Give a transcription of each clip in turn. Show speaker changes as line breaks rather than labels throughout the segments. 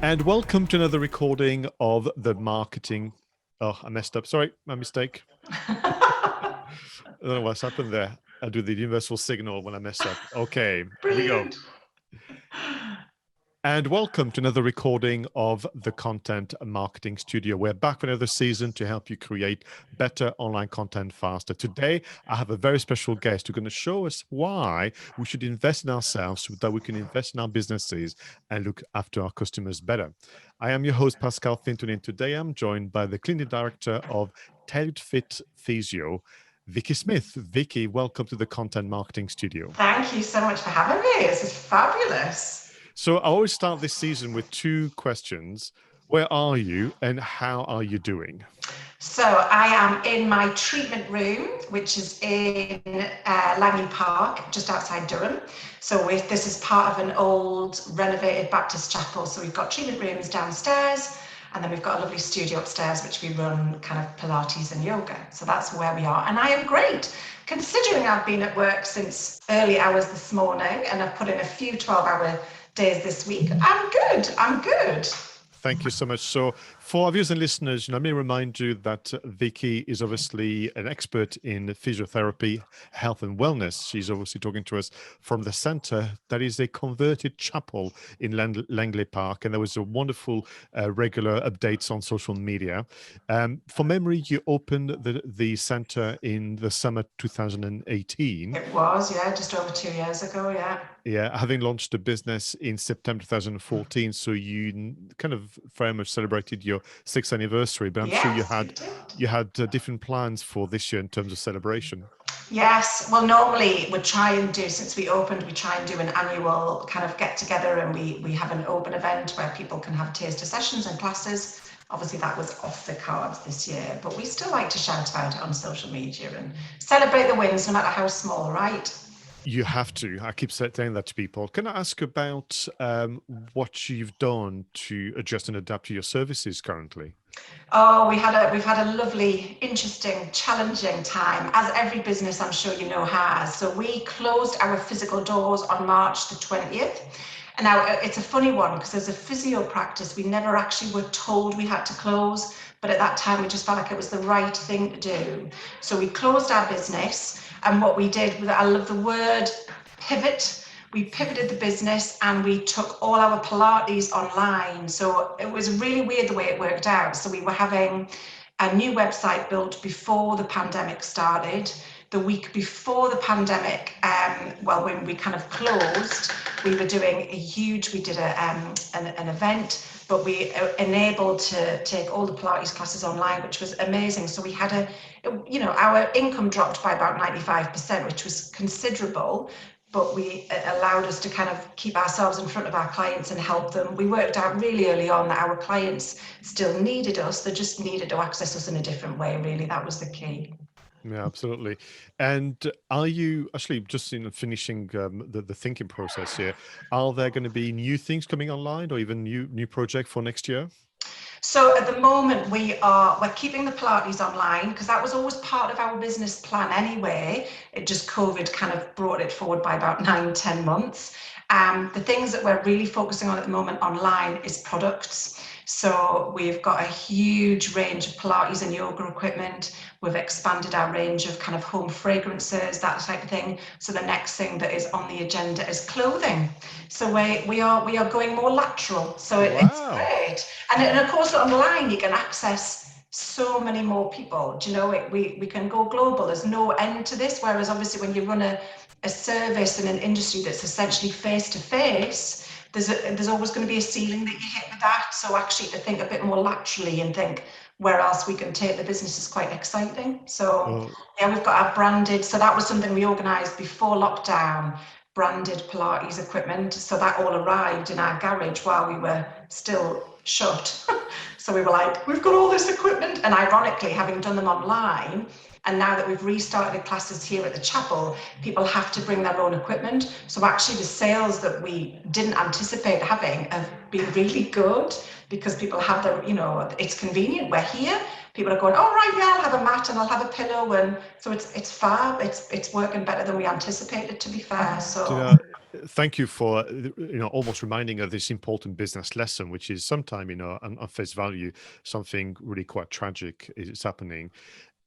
And welcome to another recording of the marketing. Oh, I messed up. Sorry, my mistake. I don't know what's happened there. I do the universal signal when I mess up. Okay, here we go.
Brilliant.
And welcome to another recording of the Content Marketing Studio. We're back for another season to help you create better online content faster. Today, I have a very special guest who's going to show us why we should invest in ourselves so that we can invest in our businesses and look after our customers better. I am your host, Pascal Finton, and today I'm joined by the Clinic Director of Tailored Fit Physio, Vicky Smith. Vicky, welcome to the Content Marketing Studio.
Thank you so much for having me. This is fabulous.
So I always start this season with two questions. Where are you and how are you doing?
So I am in my treatment room, which is in Langley Park, just outside Durham. So this is part of an old renovated Baptist chapel. So we've got treatment rooms downstairs, and then we've got a lovely studio upstairs, which we run kind of Pilates and yoga. So that's where we are. And I am great, considering I've been at work since early hours this morning, and I've put in a few 12-hour days this week. I'm good.
Thank you so much. So for our viewers and listeners, let me remind you that Vicky is obviously an expert in physiotherapy, health and wellness. She's obviously talking to us from the center that is a converted chapel in Langley Park. And there was a wonderful regular updates on social media. For memory, you opened the center in the summer 2018.
It was, yeah, just over 2 years ago, yeah.
Yeah, having launched the business in September 2014, so you kind of very much celebrated your 6th anniversary, but I'm sure you had different plans for this year in terms of celebration.
Yes, well, normally we try and do, since we opened, we try and do an annual kind of get together, and we have an open event where people can have taster sessions and classes. Obviously that was off the cards this year, but we still like to shout about it on social media and celebrate the wins, no matter how small, right?
You have to. I keep saying that to people. Can I ask about what you've done to adjust and adapt to your services currently?
Oh, we've had a lovely, interesting, challenging time, as every business I'm sure you know has. So we closed our physical doors on March the 20th. And now it's a funny one because as a physio practice, we never actually were told we had to close, but at that time we just felt like it was the right thing to do. So we closed our business, and what we did was, I love the word pivot. We pivoted the business and we took all our Pilates online. So it was really weird the way it worked out. So we were having a new website built before the pandemic started. The week before the pandemic, when we kind of closed, we were doing we did an event, but we enabled to take all the Pilates classes online, which was amazing. So we had our income dropped by about 95%, which was considerable, but it allowed us to kind of keep ourselves in front of our clients and help them. We worked out really early on that our clients still needed us. They just needed to access us in a different way, really. That was the key.
Yeah, absolutely. And are you actually just finishing the thinking process here? Are there going to be new things coming online, or even new project for next year?
So at the moment we're keeping the Pilates online because that was always part of our business plan anyway. It just COVID kind of brought it forward by about 9-10 months. The things that we're really focusing on at the moment online is products. So we've got a huge range of Pilates and yoga equipment. We've expanded our range of kind of home fragrances, that type of thing. So the next thing that is on the agenda is clothing. So we are going more lateral. So it's great. And of course online you can access so many more people. Do you know, we can go global. There's no end to this. Whereas obviously when you run a service in an industry that's essentially face to face, there's always going to be a ceiling that you hit with that. So actually to think a bit more laterally and think where else we can take the business is quite exciting. So yeah, we've got our branded. So that was something we organised before lockdown, branded Pilates equipment. So that all arrived in our garage while we were still shut. So we were like, we've got all this equipment. And ironically, having done them online, and now that we've restarted the classes here at the chapel, people have to bring their own equipment. So actually the sales that we didn't anticipate having have been really good because people have their, it's convenient. We're here. People are going, oh, right, yeah, I'll have a mat and I'll have a pillow. And so it's fab. It's working better than we anticipated, to be fair. So
thank you for almost reminding of this important business lesson, which is sometime on face value something really quite tragic is happening,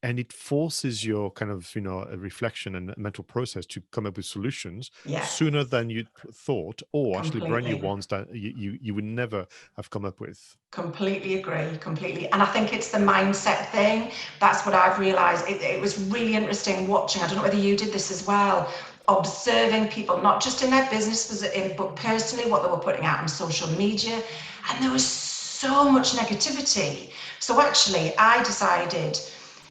and it forces your kind of a reflection and mental process to come up with solutions
Yes,
sooner than you thought, or actually brand new
completely.
ones that you would never have come up with.
Completely agree, completely. And I think it's the mindset thing. That's what I've realized. It was really interesting watching, I don't know whether you did this as well, observing people, not just in their business, but personally, what they were putting out on social media. And there was so much negativity. So actually, I decided,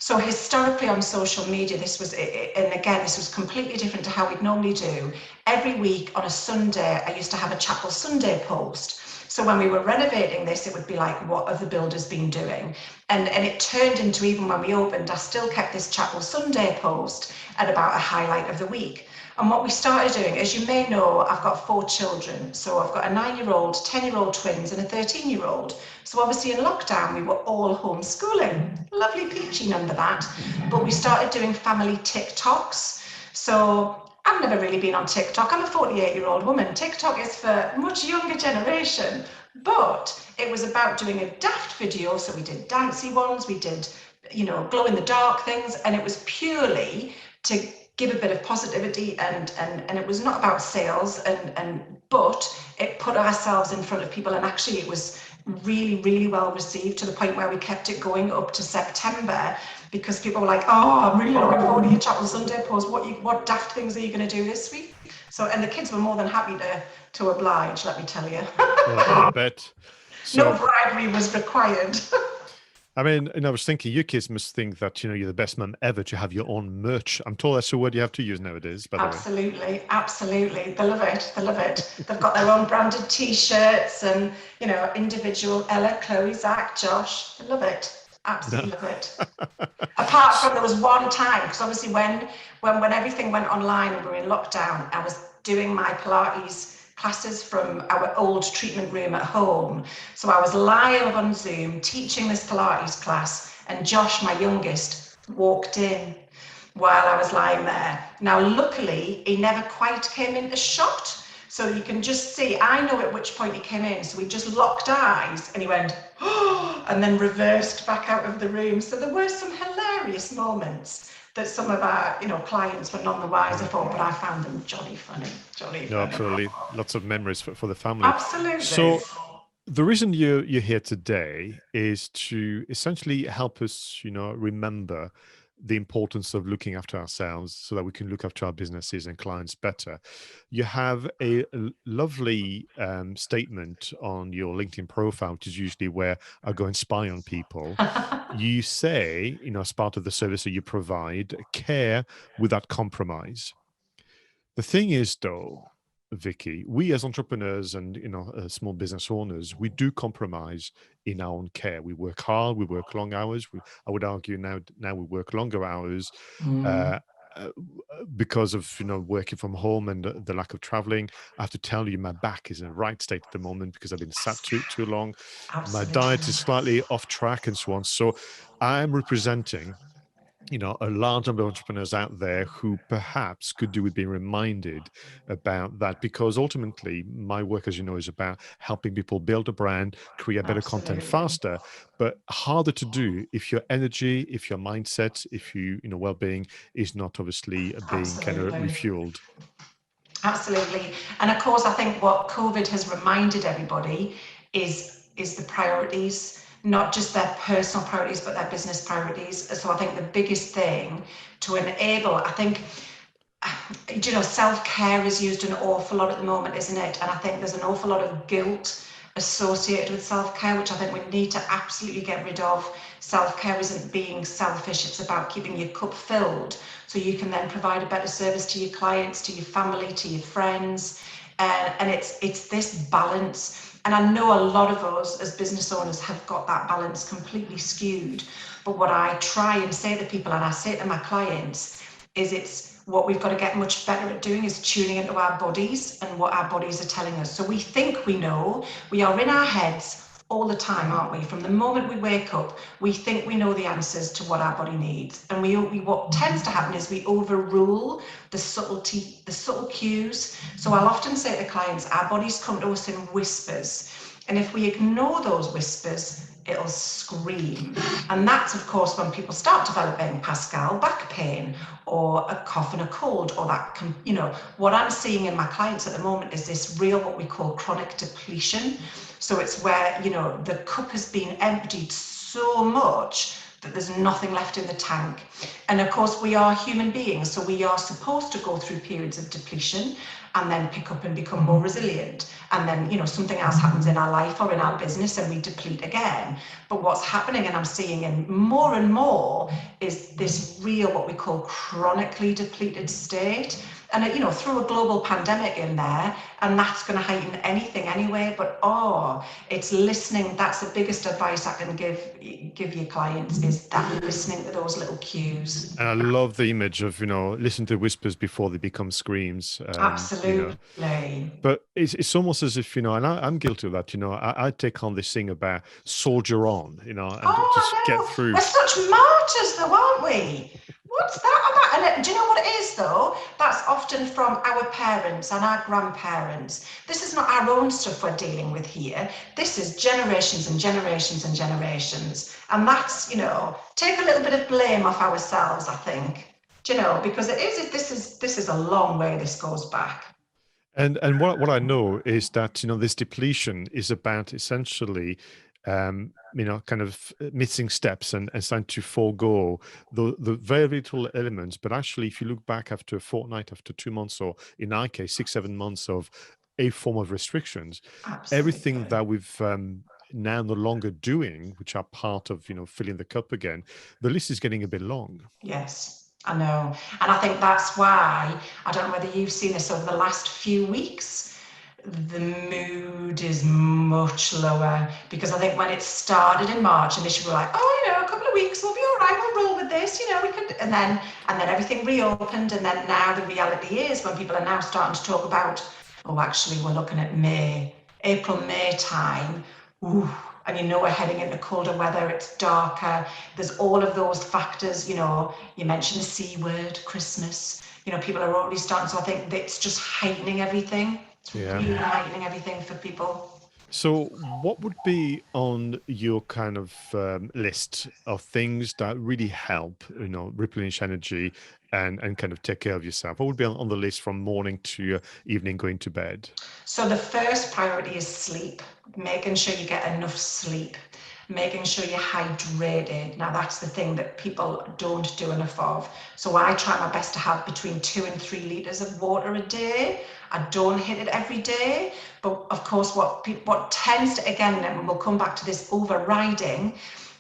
so historically on social media, this was, and again, this was completely different to how we'd normally do. Every week on a Sunday, I used to have a Chapel Sunday post. So when we were renovating this, it would be like, what have the builders been doing? And it turned into, even when we opened, I still kept this Chapel Sunday post at about a highlight of the week. And what we started doing, as you may know, I've got 4 children. So I've got a 9-year-old, 10-year-old twins and a 13-year-old. So obviously in lockdown, we were all homeschooling. Lovely peachy number that. But we started doing family TikToks. So I've never really been on TikTok. I'm a 48-year-old woman. TikTok is for a much younger generation. But it was about doing a daft video. So we did dancey ones, we did, glow in the dark things. And it was purely to give a bit of positivity, and it was not about sales, but it put ourselves in front of people, and actually it was really, really well received, to the point where we kept it going up to September, because people were like, oh, I'm really looking forward to your Chapel Sunday post. What daft things are you going to do this week? So, and the kids were more than happy to oblige, let me tell you.
I bet.
No
So,
bribery was required.
I mean, and I was thinking, you kids must think that you're the best mum ever to have your own merch. I'm told that's a word you have to use nowadays, by the way.
Absolutely, absolutely. They love it. They love it. They've got their own branded T-shirts and, individual Ella, Chloe, Zach, Josh. They love it.
No.
Absolutely love it. Apart from, there was one time, because obviously when everything went online and we were in lockdown, I was doing my Pilates classes from our old treatment room at home. So I was live on Zoom teaching this Pilates class, and Josh, my youngest, walked in while I was lying there. Now, luckily, he never quite came into shot. So you can just see, I know at which point he came in. So we just locked eyes and he went, oh, and then reversed back out of the room. So there were some hilarious moments that some of our, clients were none the wiser for, but I found them jolly funny, jolly
No,
funny.
absolutely. Lots of memories for the family.
Absolutely.
So, the reason you're here today is to essentially help us, remember the importance of looking after ourselves so that we can look after our businesses and clients better. You have a lovely statement on your LinkedIn profile, which is usually where I go and spy on people. You say, as part of the service that you provide, care without compromise. The thing is, though, Vicky, we as entrepreneurs and small business owners, we do compromise in our own care. We work hard, we work long hours. I would argue now we work longer hours
Mm,
uh, uh, because of working from home and the lack of traveling. I have to tell you, my back is in the right state at the moment because I've been sat too long. My
absolutely.
diet is slightly off track and so on. So I'm representing a large number of entrepreneurs out there who perhaps could do with being reminded about that, because ultimately my work, as you know, is about helping people build a brand, create better content
Absolutely.
faster, but harder to do if your energy, if your mindset, if well-being is not obviously being kind of
Absolutely.
refueled.
Absolutely. And of course, I think what COVID has reminded everybody is the priorities, not just their personal priorities, but their business priorities. So I think the biggest thing to enable, I think, self-care is used an awful lot at the moment, isn't it? And I think there's an awful lot of guilt associated with self-care, which I think we need to absolutely get rid of. Self-care isn't being selfish, it's about keeping your cup filled so you can then provide a better service to your clients, to your family, to your friends. And it's this balance. And I know a lot of us as business owners have got that balance completely skewed. But what I try and say to people, and I say to my clients, is it's what we've got to get much better at doing is tuning into our bodies and what our bodies are telling us. So we think we know, we are in our heads all the time, aren't we? From the moment we wake up, we think we know the answers to what our body needs. And what tends to happen is we overrule the subtlety, the subtle cues. So I'll often say to clients, our bodies come to us in whispers. And if we ignore those whispers, it'll scream. And that's, of course, when people start developing Pascal back pain or a cough and a cold, or that, what I'm seeing in my clients at the moment is this real, what we call chronic depletion. So it's where, the cup has been emptied so much that there's nothing left in the tank. And of course, we are human beings, so we are supposed to go through periods of depletion and then pick up and become more resilient. And then, something else happens in our life or in our business and we deplete again. But what's happening, and I'm seeing in more and more, is this real, what we call chronically depleted state. And, through a global pandemic in there, and that's going to heighten anything anyway. But, it's listening. That's the biggest advice I can give your clients, is that listening to those little cues.
And I love the image of, listen to whispers before they become screams.
Absolutely.
But it's almost as if, and I'm guilty of that, I take on this thing about soldier on, and just get
No.
through.
We're such martyrs though, aren't we? What's that about? And do you know what it is though? That's often from our parents and our grandparents. This is not our own stuff we're dealing with here. This is generations and generations and generations. And that's, take a little bit of blame off ourselves, I think. Because this is a long way this goes back.
And what I know is that, this depletion is about essentially, kind of missing steps and starting to forego the very little elements. But actually, if you look back after a fortnight, after 2 months, or in our case, 6, 7 months of a form of restrictions, everything
Absolutely.
that we've now no longer doing, which are part of, filling the cup again, the list is getting a bit long.
Yes, I know. And I think that's why, I don't know whether you've seen this over the last few weeks, the mood is much lower, because I think when it started in March, initially we were like, a couple of weeks, we'll be all right, we'll roll with this, we could, and then everything reopened. And then now the reality is, when people are now starting to talk about, actually we're looking at April, May time, and we're heading into colder weather, it's darker, there's all of those factors, you mentioned the C word, Christmas, people are already starting, so I think it's just heightening everything. It's really heightening everything for people.
So what would be on your kind of list of things that really help, replenish energy and kind of take care of yourself? What would be on the list from morning to evening going to bed?
So the first priority is sleep, making sure you get enough sleep, making sure you're hydrated. Now that's the thing that people don't do enough of. So I try my best to have between 2 and 3 liters of water a day. I don't hit it every day, but of course what tends to, again, and we'll come back to this overriding,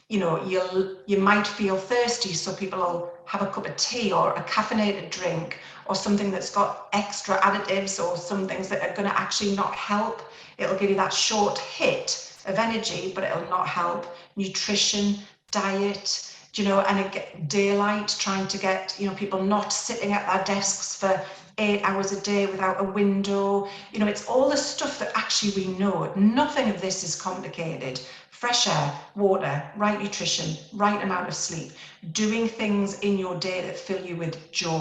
you might feel thirsty, so people will have a cup of tea or a caffeinated drink or something that's got extra additives or some things that are going to actually not help. It'll give you that short hit of energy, but it'll not help. Nutrition, diet, and daylight, trying to get, people not sitting at their desks for 8 hours a day without a window. It's all the stuff that actually we know. Nothing of this is complicated. Fresh air, water, right nutrition, right amount of sleep, doing things in your day that fill you with joy,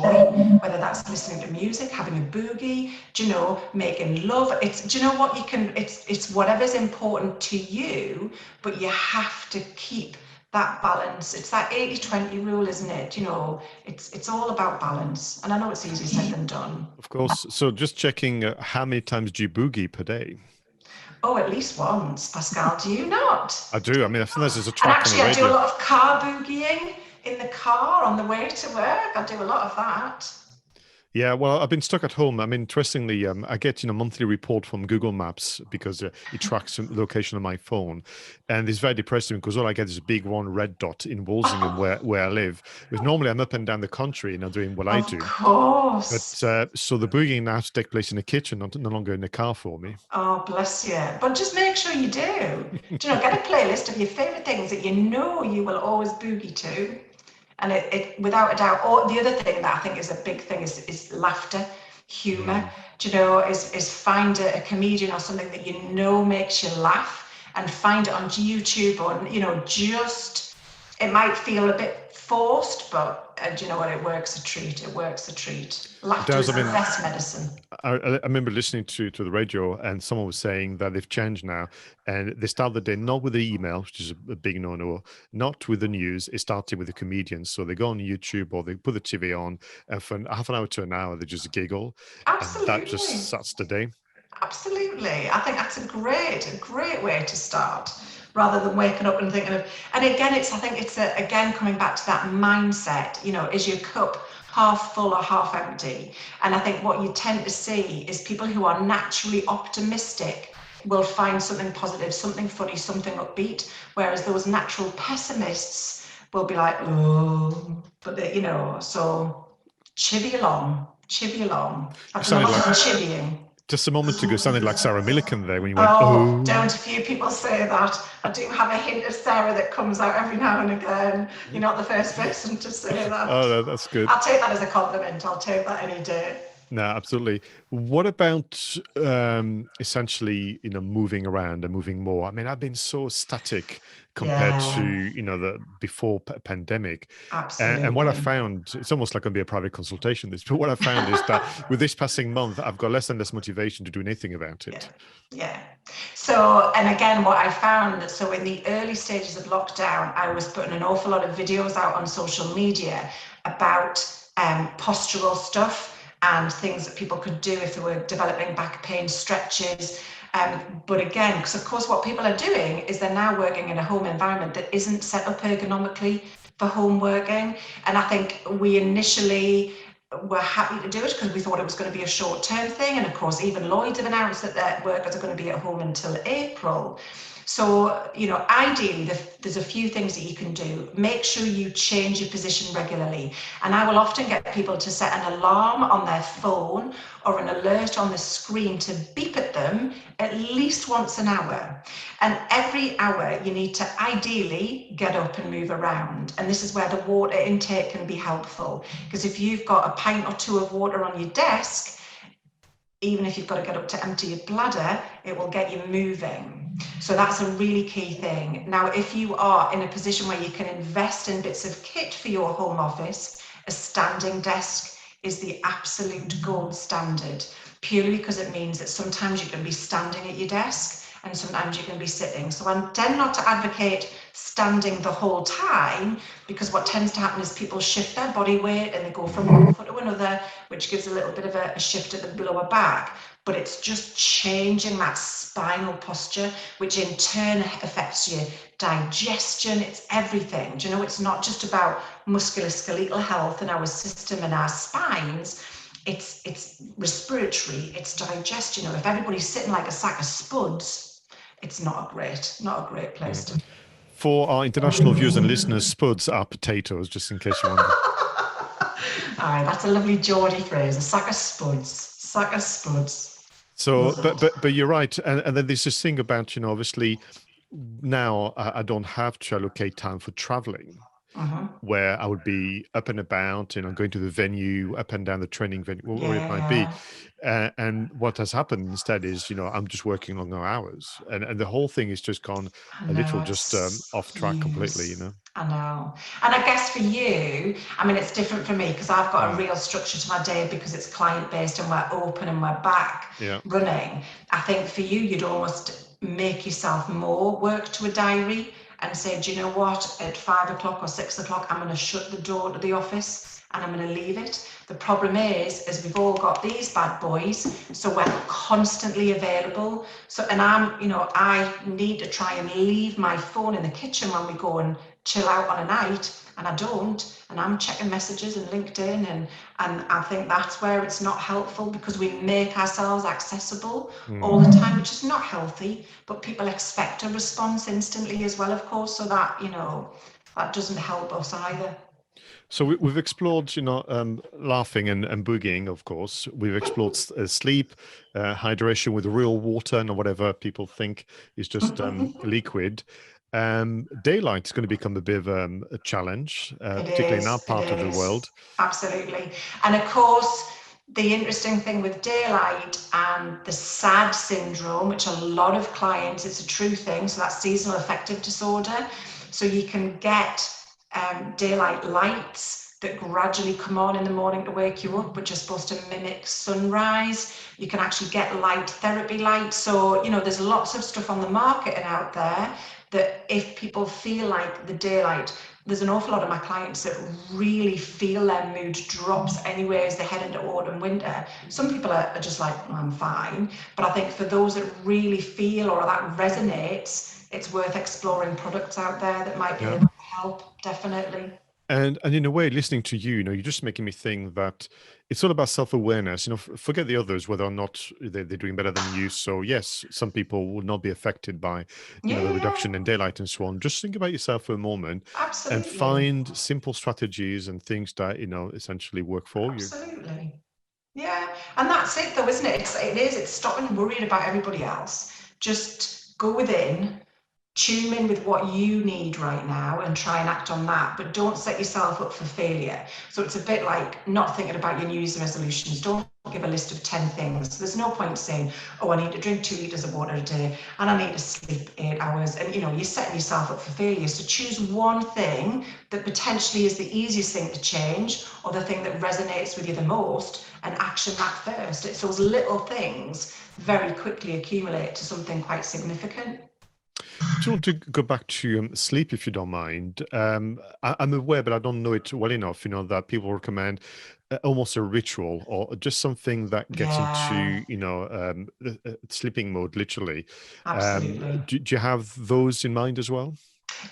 whether that's listening to music, having a boogie, making love. It's whatever's important to you, but you have to keep that balance. It's that 80-20 rule, isn't it? It's all about balance. And I know it's easier said than done.
Of course. So just checking, how many times do you boogie per day?
At least once, Pascal. Do you not?
I do. I mean, sometimes there's a
And
track on the
actually, I do a
radio.
lot of car boogieing in the car on the way to work. I do a lot of that.
Yeah, well, I've been stuck at home. I mean, interestingly, I get monthly report from Google Maps because it tracks the location on my phone, and it's very depressing because all I get is a big one red dot in Walsingham where I live. Because normally I'm up and down the country, doing what I do.
Of course.
But so the boogieing now has to take place in the kitchen, no longer in the car for me.
Oh, bless you. But just make sure you do. Get a playlist of your favorite things that you will always boogie to. And it without a doubt, or the other thing that I think is a big thing is laughter, humor. Is find a comedian or something that makes you laugh. and find it on YouTube, or, you know, just, it might feel a bit forced, but do you know what? It works a treat. It works a treat.
It
Laughter
does.
is
I
the
mean,
best medicine.
I remember listening to the radio, and someone was saying that they've changed now, and they start the day not with the email, which is a big no-no, not with the news. It started with the comedians. So they go on YouTube or they put the TV on, and for half an hour to an hour, they just giggle, and that just
Absolutely.
sets the day.
Absolutely. I think that's a great way to start, rather than waking up and thinking of, and again, I think it's again, coming back to that mindset, you know, is your cup half full or half empty? And I think what you tend to see is people who are naturally optimistic will find something positive, something funny, something upbeat, whereas those natural pessimists will be like, oh, but they, you know, so chivvy along, chivvy along.
You
That's
sounded
lots
like,
of chivying.
just a moment ago, sounded like Sarah Millican there when you went,
Oh,
oh.
don't a few people say that? I do have a hint of Sarah that comes out every now and again. You're not the first person to say that.
Oh, that's good.
I'll take that as a compliment. I'll take that any day.
No, absolutely. What about essentially, moving around and moving more? I mean, I've been so static compared to,
Yeah,
the before pandemic. And what I
absolutely.
found, it's almost like going to be a private consultation, this, but what I found is that with this passing month, I've got less and less motivation to do anything about
Yeah,
it.
yeah. So, and again, what I found that, so in the early stages of lockdown, I was putting an awful lot of videos out on social media about postural stuff and things that people could do if they were developing back pain, stretches. But again, because of course what people are doing is they're now working in a home environment that isn't set up ergonomically for home working. And I think we initially were happy to do it because we thought it was going to be a short-term thing. And of course, even Lloyd's have announced that their workers are going to be at home until April. So, you know, ideally, there's a few things that you can do. Make sure you change your position regularly. And I will often get people to set an alarm on their phone or an alert on the screen to beep at them at least once an hour. And every hour, you need to ideally get up and move around. And this is where the water intake can be helpful. Because if you've got a pint or two of water on your desk, even if you've got to get up to empty your bladder, it will get you moving. So that's a really key thing. Now, if you are in a position where you can invest in bits of kit for your home office, a standing desk is the absolute gold standard, purely because it means that sometimes you can be standing at your desk and sometimes you can be sitting. So I tend not to advocate standing the whole time, because what tends to happen is people shift their body weight and they go from one foot to another, which gives a little bit of a shift at the lower back. But it's just changing that spinal posture, which in turn affects your digestion. It's everything. Do you know, it's not just about musculoskeletal health and our system and our spines. It's respiratory, it's digestion. You know, if everybody's sitting like a sack of spuds, it's not a great place to be.
For our international viewers and listeners, spuds are potatoes, just in case you wonder.
Aye, that's a lovely Geordie phrase, a sack of spuds. Sack of spuds.
So,
Love
but
it.
but but you're right, and then there's this thing about, obviously now I don't have to allocate time for traveling,
Mm-hmm.
where I would be up and about, going to the venue, up and down the training venue, where it
Yeah,
might be.
yeah.
And what has happened instead is, I'm just working longer hours, and the whole thing is just gone
I
a
know,
little just
it's
off track completely.
fuse. I know. And I guess for you, I mean, it's different for me because I've got a
Mm,
real structure to my day because it's client based and we're open and we're back
yeah.
running. I think for you, you'd almost make yourself more work to a diary and say, do you know what, at 5 o'clock or 6 o'clock, I'm going to shut the door to the office and I'm going to leave it. The problem is we've all got these bad boys, so we're constantly available. So, and I need to try and leave my phone in the kitchen when we go and chill out on a night, and I don't, and I'm checking messages and LinkedIn, and I think that's where it's not helpful, because we make ourselves accessible all
Mm.
the time, which is not healthy, but people expect a response instantly as well, of course, so that, that doesn't help us either.
So we've explored, laughing and boogieing, of course. We've explored sleep, hydration with real water and whatever people think is just liquid. Daylight is going to become a bit of a challenge,
It
particularly in our
is, it
part of the
is.
world.
Absolutely. And of course, The interesting thing with daylight and the SAD syndrome, which a lot of clients, it's a true thing, so that's seasonal affective disorder. So you can get daylight lights that gradually come on in the morning to wake you up, which are supposed to mimic sunrise. You can actually get light therapy lights. So, you know, there's lots of stuff on the market and out there that if people feel like the daylight, there's an awful lot of my clients that really feel their mood drops anyway as they head into autumn, winter. Some people are just like, oh, I'm fine. But I think for those that really feel or that resonates, it's worth exploring products out there that might be able to help, definitely.
And in a way, listening to you, you're just making me think that it's all about self-awareness. Forget the others, whether or not they're doing better than you. So yes, some people will not be affected by, the
Yeah,
reduction in daylight and so on. Just think about yourself for a moment and
absolutely.
find simple strategies and things that, essentially work for you.
Absolutely. Yeah, and that's it though, isn't it? It's stopping worrying about everybody else. Just go within, tune in with what you need right now and try and act on that, but don't set yourself up for failure. So it's a bit like not thinking about your New Year's resolutions. Don't give a list of 10 things. There's no point saying, oh, I need to drink 2 litres of water a day and I need to sleep 8 hours. And you're setting yourself up for failure. So choose one thing that potentially is the easiest thing to change or the thing that resonates with you the most and action that first. It's those little things very quickly accumulate to something quite significant.
Do you want to go back to sleep, if you don't mind? I'm aware, but I don't know it well enough, that people recommend almost a ritual or just something that gets
Yeah,
into, sleeping mode, literally.
absolutely.
Do you have those in mind as well?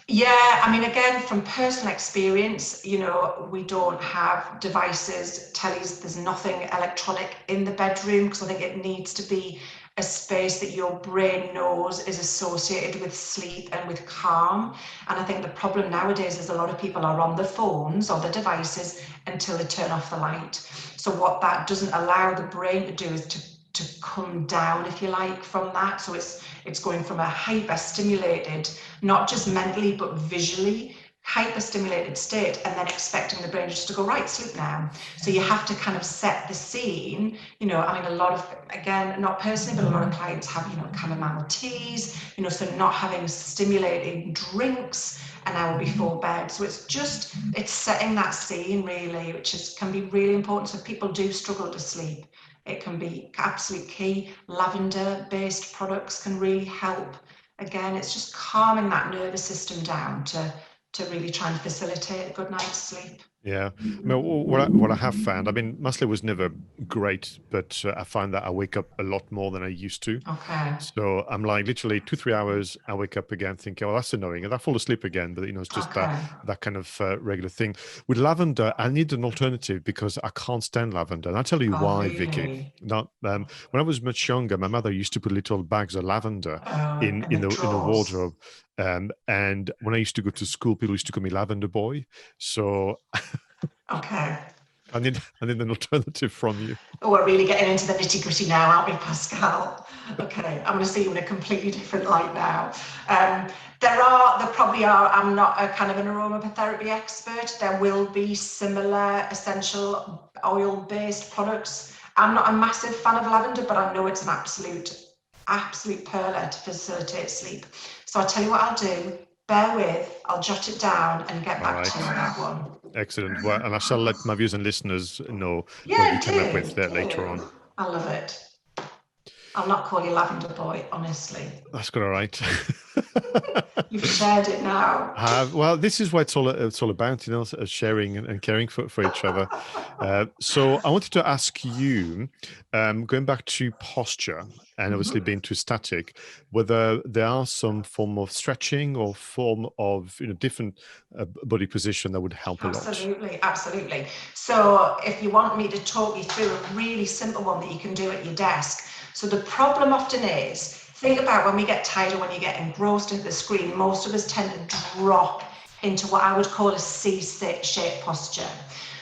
Yeah, I mean, again, from personal experience, we don't have devices, tellies, there's nothing electronic in the bedroom because I think it needs to be a space that your brain knows is associated with sleep and with calm. And I think the problem nowadays is a lot of people are on the phones or the devices until they turn off the light. So what that doesn't allow the brain to do is to come down, if you like, from that. So it's going from a hyper stimulated, not just mentally but visually hyper stimulated state, and then expecting the brain just to go, right, sleep now. So you have to kind of set the scene. I mean, a lot of, again, not personally, but a lot of clients have, chamomile teas, so not having stimulating drinks an hour before bed. So it's setting that scene really, can be really important. So if people do struggle to sleep, it can be absolute key. Lavender based products can really help. Again, it's just calming that nervous system down to really try and facilitate a good night's sleep.
Yeah, I mean, what I have found, I mean, my sleep was never great, but I find that I wake up a lot more than I used to.
Okay.
So I'm like literally 2, 3 hours. I wake up again thinking, "Oh, that's annoying," and I fall asleep again. But it's just
Okay.
that kind of regular thing. With lavender, I need an alternative because I can't stand lavender, and I'll tell you
Oh,
why, Vicky.
really?
Not when I was much younger, my mother used to put little bags of lavender
Oh,
in
and
in
the
the
drawers.
wardrobe, and when I used to go to school, people used to call me Lavender Boy. So
Okay.
I need an alternative from you.
Oh, we're really getting into the nitty gritty now, aren't we, Pascal? Okay, I'm going to see you in a completely different light now. There probably are, I'm not a kind of an aromatherapy expert. There will be similar essential oil-based products. I'm not a massive fan of lavender, but I know it's an absolute pearler to facilitate sleep. So I'll tell you what I'll do. Bear with, I'll jot it down and get
All
back to you
right.
on that one.
Excellent. Well, and I shall let my viewers and listeners know what you
Yeah,
came up with
do,
there later
do.
on.
I love it. I'll not call you Lavender Boy, honestly.
That's good. All right.
You've shared it now.
Well, this is what it's all about, sharing and caring for each other. So I wanted to ask you, going back to posture and obviously being too static, whether there are some form of stretching or form of different body position that would help a lot.
Absolutely, absolutely. So if you want me to talk you through a really simple one that you can do at your desk. So the problem often is, think about when we get tired or when you get engrossed into the screen, most of us tend to drop into what I would call a C-shaped posture.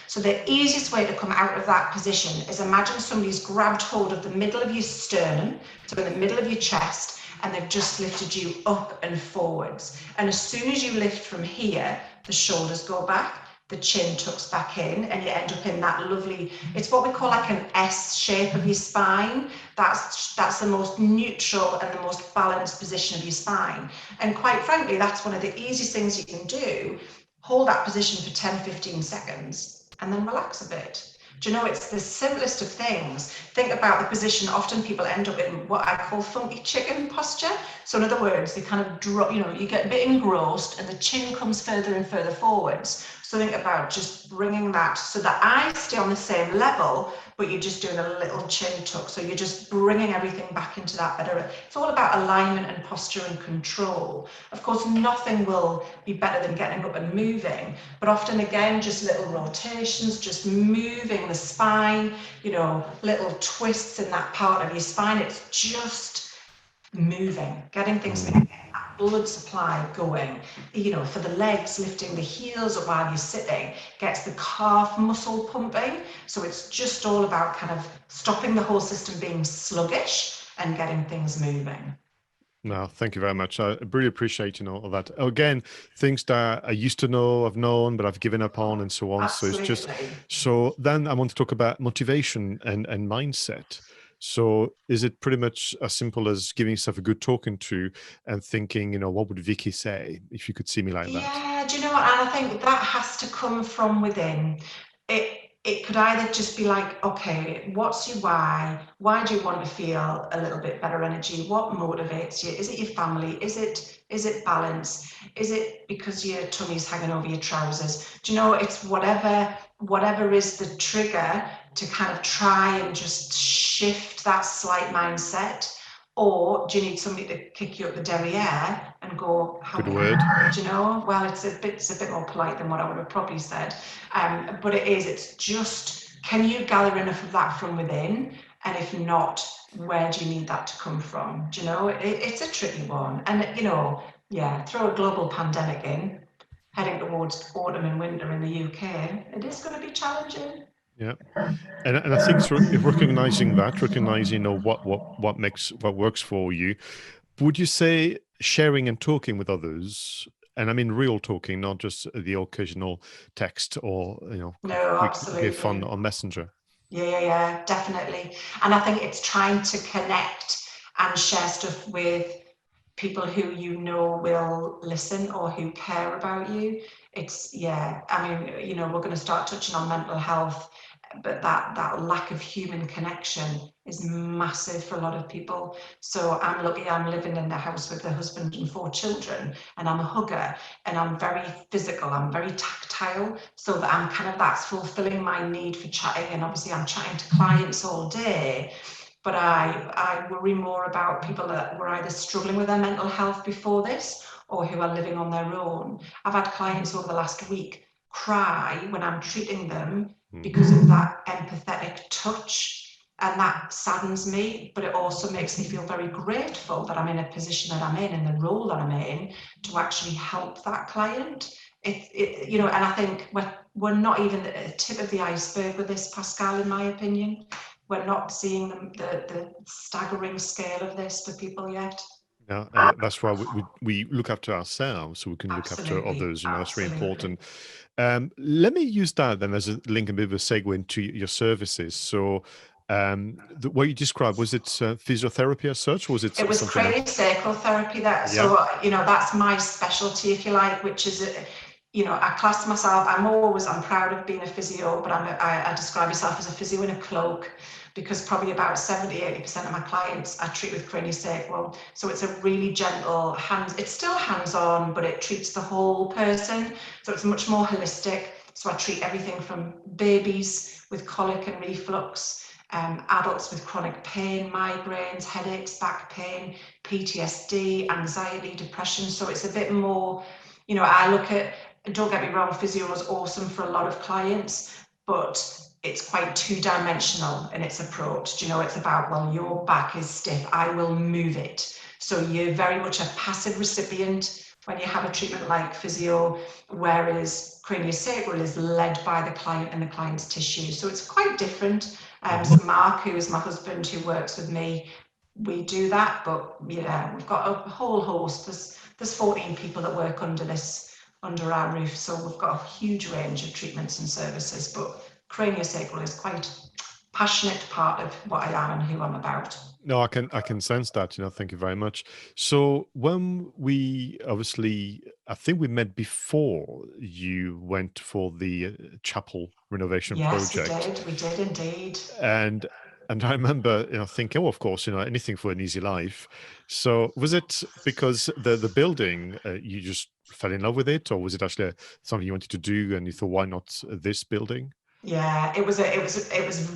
So the easiest way to come out of that position is imagine somebody's grabbed hold of the middle of your sternum, so in the middle of your chest, and they've just lifted you up and forwards. And as soon as you lift from here, the shoulders go back, the chin tucks back in, and you end up in that lovely, it's what we call like an S shape of your spine. That's the most neutral and the most balanced position of your spine. And quite frankly, that's one of the easiest things you can do. Hold that position for 10-15 seconds and then relax a bit. Do you know, it's the simplest of things. Think about the position. Often people end up in what I call funky chicken posture. So in other words, they kind of drop, you know, you get a bit engrossed and the chin comes further and further forwards. So think about just bringing that so the eyes stay on the same level, but you're just doing a little chin tuck. So you're just bringing everything back into that better. It's all about alignment and posture and control. Of course, nothing will be better than getting up and moving, but often again, just little rotations, just moving the spine, you know, little twists in that part of your spine. It's just moving, getting things moving, blood supply going, you know, for the legs, lifting the heels up while you're sitting, gets the calf muscle pumping. So it's just all about kind of stopping the whole system being sluggish and getting things moving.
No, thank you very much. I really appreciate, you know, all that. Again, things that I used to know, I've known, but I've given up on and so on. So it's just,
Absolutely.
so then I want to talk about motivation and mindset. So is it pretty much as simple as giving yourself a good talking to and thinking, you know, what would Vicky say if you could see me like that?
Yeah, do you know what? And I think that has to come from within. It could either just be like, okay, what's your why? Why do you want to feel a little bit better energy? What motivates you? Is it your family? Is it balance? Is it because your tummy's hanging over your trousers? Do you know, it's whatever is the trigger to kind of try and just shift that slight mindset. Or do you need somebody to kick you up the derriere and go, how
Good
many,
word.
do you know? Well, it's a bit more polite than what I would have probably said. But it's just, can you gather enough of that from within? And if not, where do you need that to come from? Do you know, it's a tricky one. And, you know, yeah, throw a global pandemic in, heading towards autumn and winter in the UK, it is going to be challenging.
Yeah. And I think it's recognizing that, recognizing, you know, what works for you. Would you say sharing and talking with others, and I mean real talking, not just the occasional text or, you know,
No,
quick gif
absolutely.
on Messenger?
Yeah, definitely. And I think it's trying to connect and share stuff with people who you know will listen or who care about you. It's, yeah, I mean, you know, we're going to start touching on mental health, but that lack of human connection is massive for a lot of people. So I'm lucky I'm living in the house with a husband and 4 children, and I'm a hugger, and I'm very physical, I'm very tactile, so that I'm kind of, that's fulfilling my need for chatting. And obviously I'm chatting to clients all day, but I worry more about people that were either struggling with their mental health before this or who are living on their own. I've had clients over the last week cry when I'm treating them because of that empathetic touch, and that saddens me, but it also makes me feel very grateful that I'm in a position that I'm in the role that I'm in, to actually help that client. You know, and I think we're not even at the tip of the iceberg with this, Pascal, in my opinion. We're not seeing the staggering scale of this for people yet.
Yeah, and that's why we look after ourselves so we can look after
Absolutely,
others. You know, it's really
absolutely.
important. Let me use that then as a link, a bit of a segue into your services. So, what you described, was it physiotherapy as such, or was it
It was
something else?
craniosacral therapy that,
Yeah,
so, you know, that's my specialty, if you like, which is, you know, I class myself, I'm proud of being a physio, but I describe myself as a physio in a cloak, because probably about 70-80% of my clients I treat with craniosacral. So it's a really gentle it's still hands-on, but it treats the whole person. So it's much more holistic. So I treat everything from babies with colic and reflux, adults with chronic pain, migraines, headaches, back pain, PTSD, anxiety, depression. So it's a bit more, you know, I look at, don't get me wrong, physio is awesome for a lot of clients, but it's quite two-dimensional in its approach. You know, it's about, well, your back is stiff, I will move it. So you're very much a passive recipient when you have a treatment like physio, whereas craniosacral is led by the client and the client's tissue. So it's quite different.
hmm
So Mark, who is my husband, who works with me, we do that, but yeah, we've got a whole host. There's 14 people that work under this under our roof. So we've got a huge range of treatments and services, but craniosacral is quite a passionate part of what I am and who I'm about.
No, I can sense that, thank you very much. So when we obviously, I think we met before you went for the chapel renovation
Yes,
project.
we did indeed.
And I remember, thinking, oh, of course, anything for an easy life. So was it because the building, you just fell in love with it, or was it actually something you wanted to do and you thought, why not this building?
Yeah, it was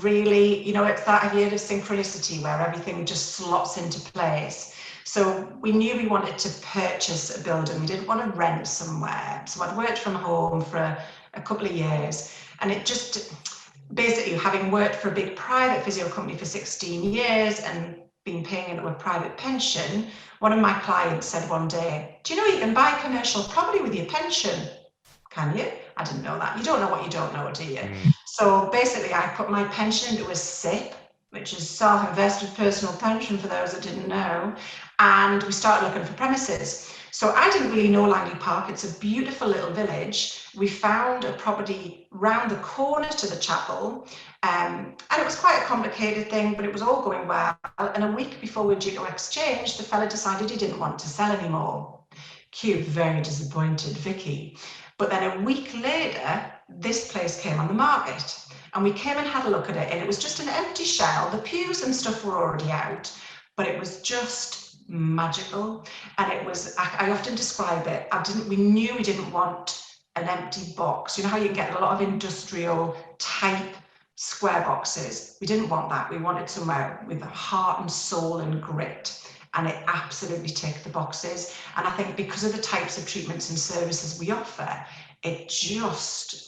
really, it's that idea of synchronicity where everything just slots into place. So we knew we wanted to purchase a building. We didn't want to rent somewhere. So I'd worked from home for a couple of years, and it just basically, having worked for a big private physio company for 16 years and been paying into a private pension, one of my clients said one day, "Do you know you can buy commercial property with your pension?" Can you? I didn't know that. You don't know what you don't know, do you?
Mm.
So basically, I put my pension into a SIP, which is self-invested personal pension for those that didn't know, and we started looking for premises. So I didn't really know Langley Park. It's a beautiful little village. We found a property round the corner to the chapel, and it was quite a complicated thing, but it was all going well. And a week before we were due to exchange, the fella decided he didn't want to sell anymore. Cute, very disappointed Vicky. But then a week later, this place came on the market, and we came and had a look at it, and it was just an empty shell. The pews and stuff were already out, but it was just magical. And it was, I often describe it, we knew we didn't want an empty box. You know how you get a lot of industrial type square boxes? We didn't want that. We wanted somewhere with heart and soul and grit. And it absolutely ticked the boxes. And I think because of the types of treatments and services we offer, it just,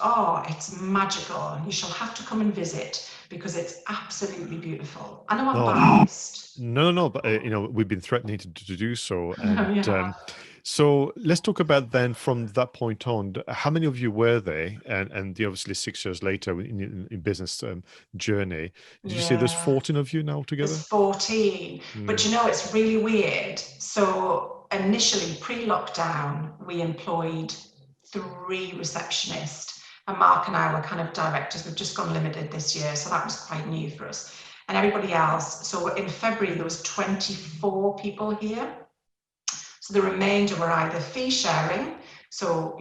it's magical. You shall have to come and visit because it's absolutely beautiful. I know I'm
Oh,
biased.
no, but we've been threatening to do so, and
Yeah.
so let's talk about then from that point on. How many of you were there, and obviously 6 years later in business journey, did you say there's
Yeah.
14 of you now
There's
together?
14. But
Mm.
it's really weird. So initially, pre-lockdown, we employed 3 receptionists. And Mark and I were kind of directors. We've just gone limited this year, so that was quite new for us. And everybody else, so in February, there was 24 people here. So the remainder were either fee sharing, so,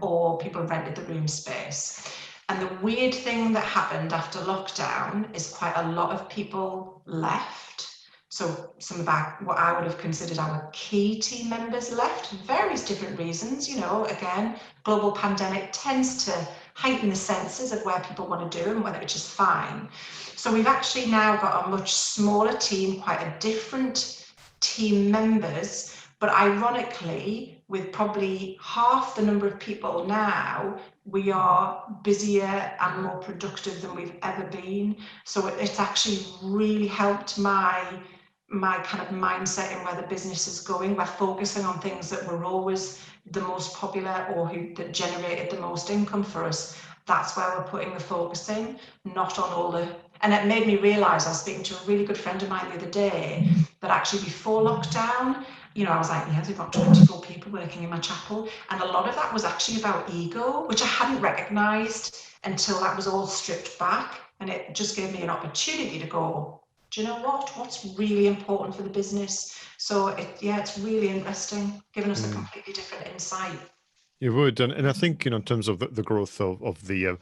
or people rented the room space. And the weird thing that happened after lockdown is quite a lot of people left. So some of what I would have considered our key team members left, various different reasons. Again, global pandemic tends to heighten the senses of where people want to do and whether, which is fine. So we've actually now got a much smaller team, quite a different team members, but ironically, with probably half the number of people now, we are busier and more productive than we've ever been. So it's actually really helped my kind of mindset in where the business is going. We're focusing on things that were always the most popular or that generated the most income for us. That's where we're putting the focus in, not on all the. And it made me realize, I was speaking to a really good friend of mine the other day, that actually before lockdown, I was like, yeah, they've got 24 people working in my chapel. And a lot of that was actually about ego, which I hadn't recognized until that was all stripped back. And it just gave me an opportunity to go, do you know what's really important for the business? So it's really interesting, giving us a
Mm.
completely different insight.
You would, and I think in terms of the growth of the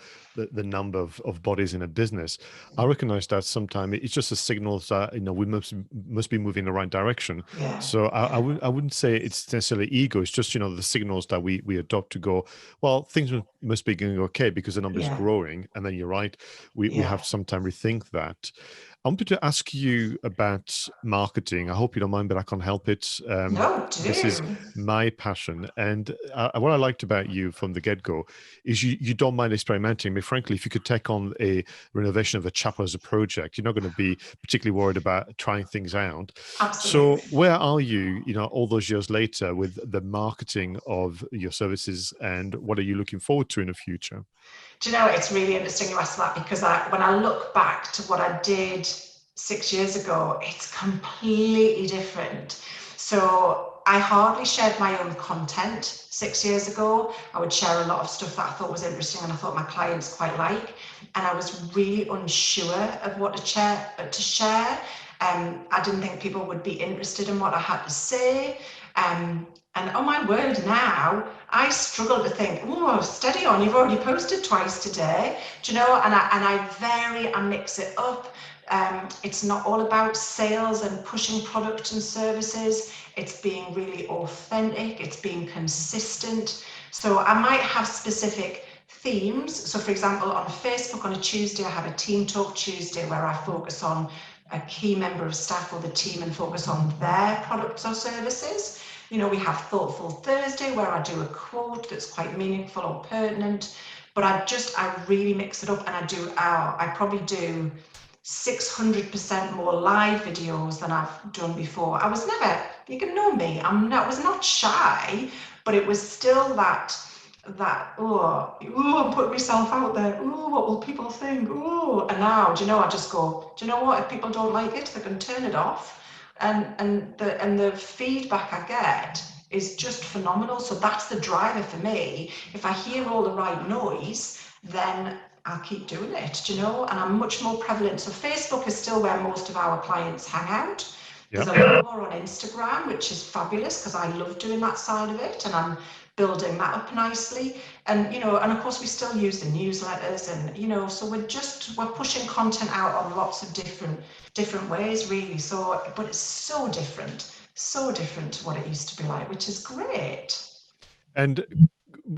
number of bodies in a business, I recognize that sometimes it's just a signal that we must be moving in the right direction.
Yeah,
So
yeah,
I wouldn't say it's necessarily ego. It's just the signals that we adopt to go, well, things must be going okay because the number is
yeah,
growing. And then you're right, we
yeah.
have to sometimes rethink that. I wanted to ask you about marketing. I hope you don't mind, but I can't help it.
No,
This is
do.
my passion, and what I liked about you from the get-go is you don't mind experimenting. I mean, frankly, if you could take on a renovation of a chapel as a project, you're not going to be particularly worried about trying things out. So
Absolutely.
where are you, all those years later with the marketing of your services, and what are you looking forward to in the future?
Do you know, it's really interesting you ask that because when I look back to what I did 6 years ago, it's completely different. So I hardly shared my own content 6 years ago. I would share a lot of stuff that I thought was interesting and I thought my clients quite like. And I was really unsure of what to share. I didn't think people would be interested in what I had to say. And oh my word, now I struggle to think, oh, steady on, you've already posted twice today, do you know? And I mix it up. It's not all about sales and pushing products and services. It's being really authentic. It's being consistent. So I might have specific themes. So for example, on Facebook on a Tuesday, I have a Team Talk Tuesday where I focus on a key member of staff or the team and focus on their products or services. You know, we have Thoughtful Thursday where I do a quote that's quite meaningful or pertinent, but I really mix it up, and I probably do 600% more live videos than I've done before. I was never, you can know me, I was not shy, but it was still that I'm putting myself out there, what will people think, and now, do you know, I just go, do you know what, if people don't like it, they can turn it off, and the feedback I get is just phenomenal. So that's the driver for me. If I hear all the right noise, then I'll keep doing it, do you know? And I'm much more prevalent. So Facebook is still where most of our clients hang out. There's a lot more on Instagram, which is fabulous because I love doing that side of it, and I'm building that up nicely. And, you know, and of course we still use the newsletters, and, you know, so we're pushing content out on lots of different ways, really. So, but it's so different to what it used to be like, which is great.
And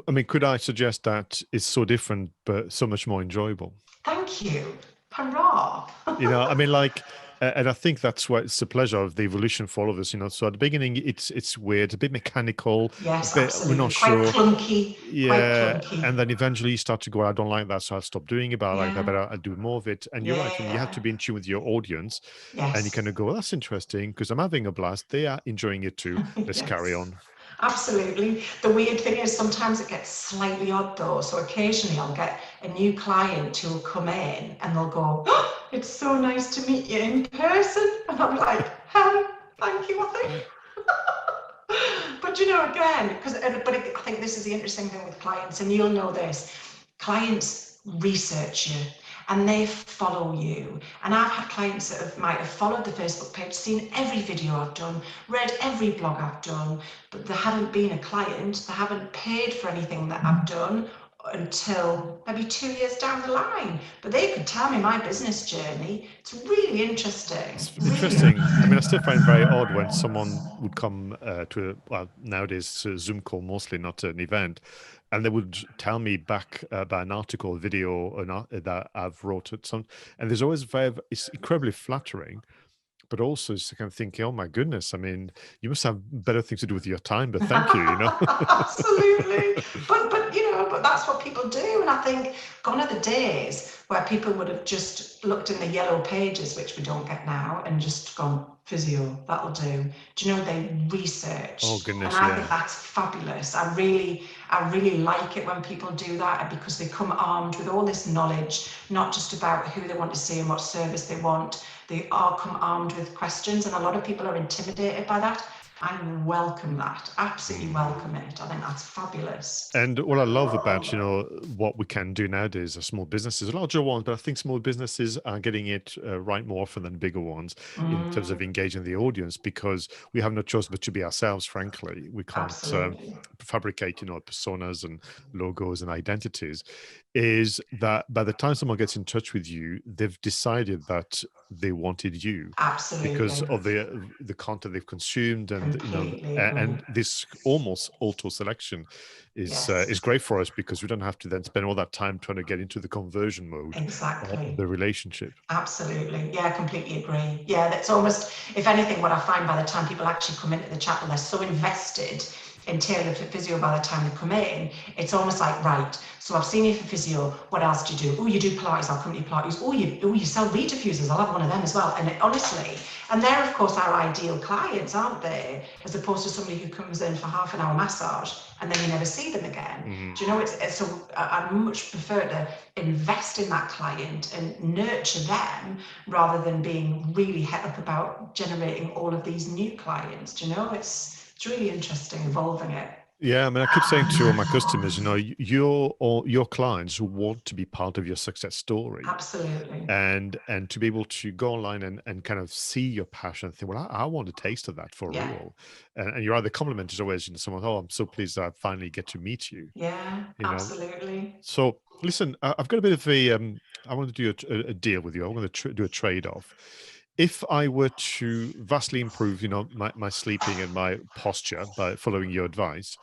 I mean, could I suggest that it's so different, but so much more enjoyable?
Thank you. Hurrah.
You know, I mean, like, and I think that's what it's the pleasure of the evolution for all of us. You know, so at the beginning, it's weird, a bit mechanical,
Yes,
a bit, we're
absolutely.
not
Quite
sure.
clunky.
Yeah, and then eventually you start to go, I don't like that, so I'll stop doing it. But I like that, but I'll do more of it. And you're right, you have to be in tune with your audience, and you kind of go, well, that's interesting because I'm having a blast. They are enjoying it too. Let's carry on.
Absolutely. The weird thing is sometimes it gets slightly odd though. So occasionally I'll get a new client who'll come in and they'll go, oh, it's so nice to meet you in person. And I'm like, thank you, I think. But you know, again, I think this is the interesting thing with clients, and you'll know this. Clients research you and they follow you. And I've had clients that might have followed the Facebook page, seen every video I've done, read every blog I've done, but they hadn't been a client. They haven't paid for anything that I've done until maybe 2 years down the line. But they could tell me my business journey. It's really interesting.
It's interesting. I mean, I still find it very odd when someone would come well, nowadays a Zoom call mostly, not an event, and they would tell me back about an article, video, or that I've wrote at some, and there's always it's incredibly flattering, but also it's kind of thinking, oh my goodness, I mean, you must have better things to do with your time, but thank you, you know.
Absolutely. But you know, but that's what people do. And I think gone are the days where people would have just looked in the yellow pages, which we don't get now, and just gone, Physio, that'll do. Do you know, they research.
Oh
And
goodness,
I think
yeah.
that's fabulous. I really like it when people do that, because they come armed with all this knowledge, not just about who they want to see and what service they want. They are come armed with questions, and a lot of people are intimidated by that. I welcome that. Absolutely welcome it. I think that's fabulous.
And what I love about, you know, what we can do nowadays are small businesses, larger ones, but I think small businesses are getting it right more often than bigger ones in terms of engaging the audience, because we have no choice but to be ourselves, frankly. We can't
Absolutely.
fabricate, you know, personas and logos and identities. Is that by the time someone gets in touch with you, they've decided that they wanted you because
Absolutely.
of the content they've consumed, and you know,
Completely agree.
and this almost auto selection is
Yes.
great for us because we don't have to then spend all that time trying to get into the conversion mode of
Exactly.
the relationship.
Absolutely. Yeah, I completely agree. Yeah, that's almost, if anything, what I find by the time people actually come into the chapel, they're so invested in tailored for physio by the time they come in. It's almost like, right, so I've seen you for physio. What else do you do? Oh, you do Pilates. I'll come to your Pilates. Oh, you sell weed diffusers. I'll have one of them as well. And honestly, and they're, of course, our ideal clients, aren't they? As opposed to somebody who comes in for half an hour massage and then you never see them again. Do you know, it's so I much prefer to invest in that client and nurture them rather than being really het up about generating all of these new clients. Do you know, it's It's really interesting evolving it.
Yeah, I mean, I keep saying to all my customers, your clients want to be part of your success story,
Absolutely.
and to be able to go online and kind of see your passion and think, well, I want a taste of that for
Yeah.
real. And you're either compliment is always, someone, oh, I'm so pleased that I finally get to meet you.
Yeah,
You know,
absolutely.
so listen, I've got a bit of a, I want to do a deal with you. I want to do a trade-off. If I were to vastly improve, my sleeping and my posture by following your advice,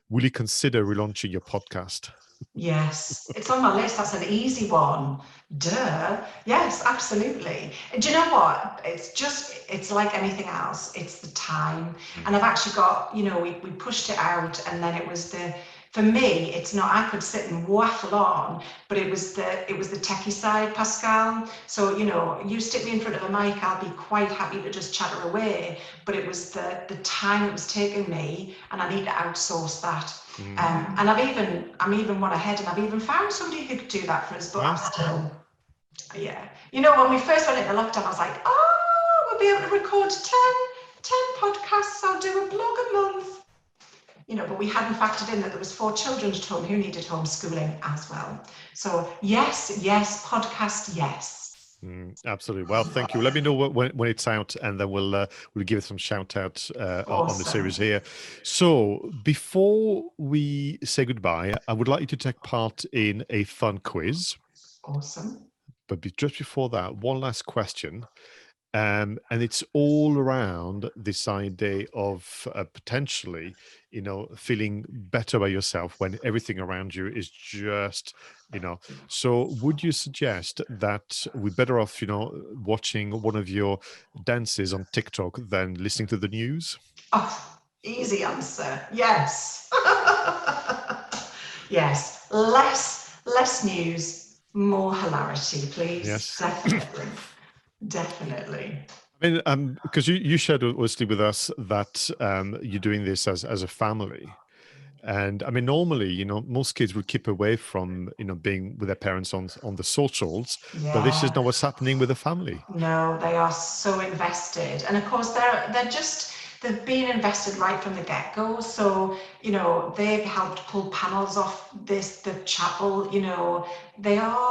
will you consider relaunching your podcast?
Yes, it's on my list. That's an easy one. Duh. Yes, absolutely. And do you know what? It's like anything else. It's the time. And
Mm.
I've actually got, we pushed it out and then for me, it's not, I could sit and waffle on, but it was the techie side, Pascal. So, you stick me in front of a mic, I'll be quite happy to just chatter away. But it was the time it was taking me, and I need to outsource that. And I'm even one ahead, and I've even found somebody who could do that for us, but I'm
Wow.
still, yeah. When we first went into lockdown, I was like, we'll be able to record 10 podcasts, I'll do a blog a month. But we hadn't factored in that there was 4 children at home who needed homeschooling as well. So yes, podcast, yes.
Absolutely. Well, thank you. Let me know when it's out, and then we'll give it some shout outs on the
Awesome.
series here. So before we say goodbye, I would like you to take part in a fun quiz.
Awesome.
But just before that, one last question. And it's all around this idea of potentially, feeling better by yourself when everything around you is just, So, would you suggest that we're better off, watching one of your dances on TikTok than listening to the news?
Oh, easy answer. Yes. Yes. Less news, more hilarity, please.
Yes.
Definitely. Definitely.
I mean, because you shared obviously with us that you're doing this as a family. And I mean, normally, most kids would keep away from, being with their parents on the socials, but this is
Yeah.
not what's happening with the family.
No, they are so invested, and of course they've been invested right from the get-go. So they've helped pull panels off the chapel.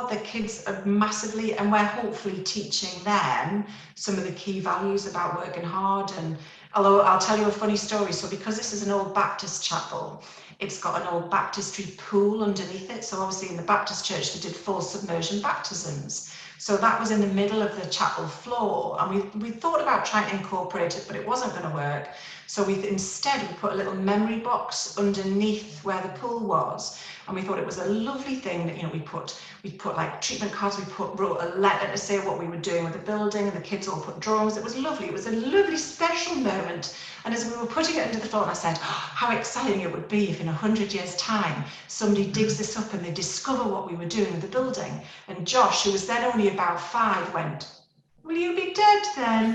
The kids are massively, and we're hopefully teaching them some of the key values about working hard. And although I'll tell you a funny story, so because this is an old Baptist chapel, it's got an old baptistry pool underneath it. So obviously in the Baptist church they did full submersion baptisms. So that was in the middle of the chapel floor, and we thought about trying to incorporate it, but it wasn't going to work. So instead we put a little memory box underneath where the pool was, and we thought it was a lovely thing that we put like treatment cards. We wrote a letter to say what we were doing with the building, and the kids all put drawings. It was lovely. It was a lovely special moment. And as we were putting it into the floor, I said, how exciting it would be if in 100 years' time somebody digs this up and they discover what we were doing with the building. And Josh, who was then only about 5, went, will you be dead then?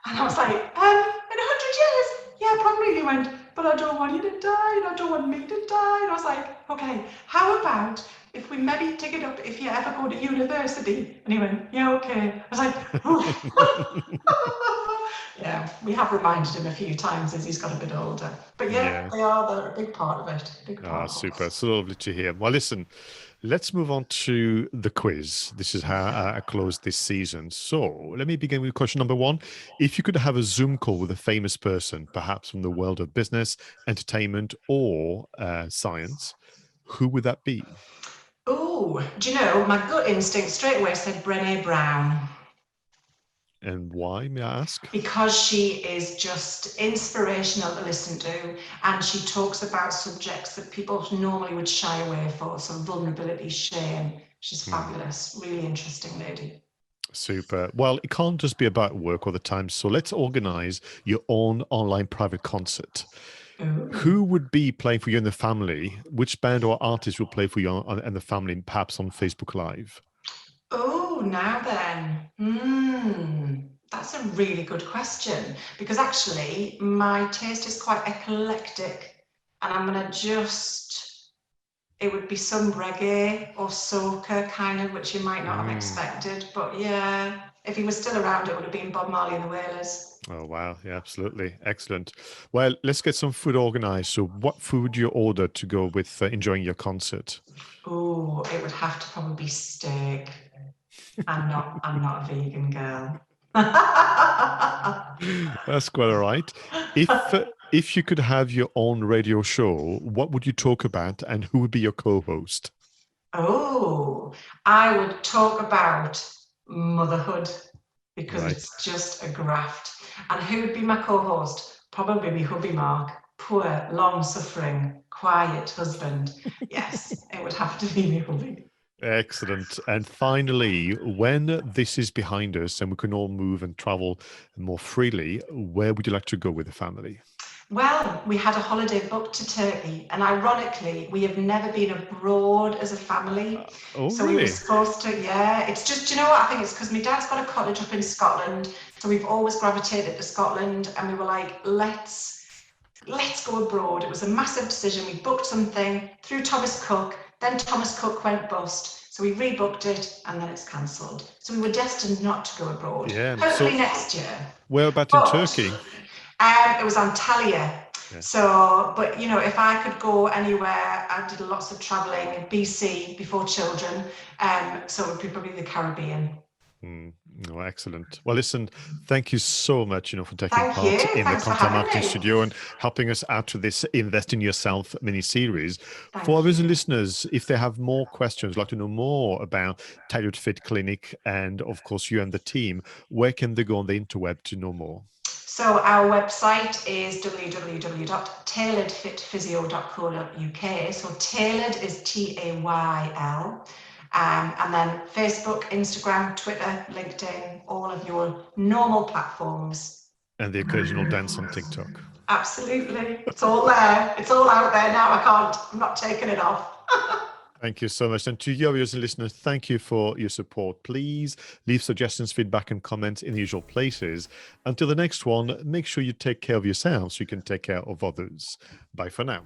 And I was like, in 100 years? Yeah, probably. He went, but I don't want you to die, and I don't want me to die. And I was like, okay, how about if we maybe take it up if you ever go to university? And he went, yeah, okay. I was like, yeah, we have reminded him a few times as he's got a bit older. But yeah,
Yeah.
they're a big part of it. Big
Ah,
part of
super.
us.
So lovely to hear. Well, listen, let's move on to the quiz. This is how I close this season. So let me begin with question number 1. If you could have a Zoom call with a famous person, perhaps from the world of business, entertainment, or science, who would that be?
Oh, do you know, my gut instinct straight away said Brené Brown,
And why, may I ask?
because she is just inspirational to listen to, and she talks about subjects that people normally would shy away for. So vulnerability, shame. She's
Hmm.
fabulous, really interesting lady.
Super. Well, it can't just be about work all the time. So let's organize your own online private concert.
Ooh.
Who would be playing for you in the family? Which band or artist will play for you and the family, perhaps on Facebook Live?
Oh, now then. That's a really good question, because actually my taste is quite eclectic, and I'm going to it would be some reggae or soca kind of, which you might not have
Mm.
expected, but yeah. If he was still around, it would have been Bob Marley and the Wailers.
Oh, wow. Yeah, absolutely. Excellent. Well, let's get some food organized. So what food you order to go with enjoying your concert?
Oh, it would have to probably be steak. I'm not a vegan girl.
That's quite all right. If you could have your own radio show, what would you talk about and who would be your co-host?
Oh, I would talk about motherhood because
Right.
it's just a graft. And who would be my co-host? Probably my hubby Mark. Poor, long-suffering, quiet husband. Yes, it would have to be my hubby.
Excellent. And finally, when this is behind us and we can all move and travel more freely, where would you like to go with the family?
Well, we had a holiday booked to Turkey, and ironically, we have never been abroad as a family.
Oh,
So we were
really?
supposed to, yeah, it's just, you know what? I think it's because my dad's got a cottage up in Scotland. So we've always gravitated to Scotland, and we were like, let's go abroad. It was a massive decision. We booked something through Thomas Cook, then Thomas Cook went bust. So we rebooked it and then it's cancelled. So we were destined not to go abroad.
Yeah.
Hopefully
So
next year.
where about in
But
Turkey?
it was Antalya.
Yeah.
So, but you know, if I could go anywhere, I did lots of traveling in BC before children. So it would be probably the Caribbean.
Oh, excellent. Well, listen, thank you so much, for taking
Thank you.
part in the
Thanks for
Content
having
Marketing
me.
Studio and helping us out to this Invest in Yourself mini-series. For
Thank
others and
you.
listeners, if they have more questions, like to know more about Tailored Fit Clinic and, of course, you and the team, where can they go on the interweb to know more?
So our website is www.tailoredfitphysio.co.uk. So tailored is TAYL. And then Facebook, Instagram, Twitter, LinkedIn, all of your normal platforms.
And the occasional dance on TikTok.
Absolutely. It's all there. It's all out there now. I'm not taking it off.
Thank you so much. And to your viewers and listeners, thank you for your support. Please leave suggestions, feedback, and comments in the usual places. Until the next one, make sure you take care of yourself so you can take care of others. Bye for now.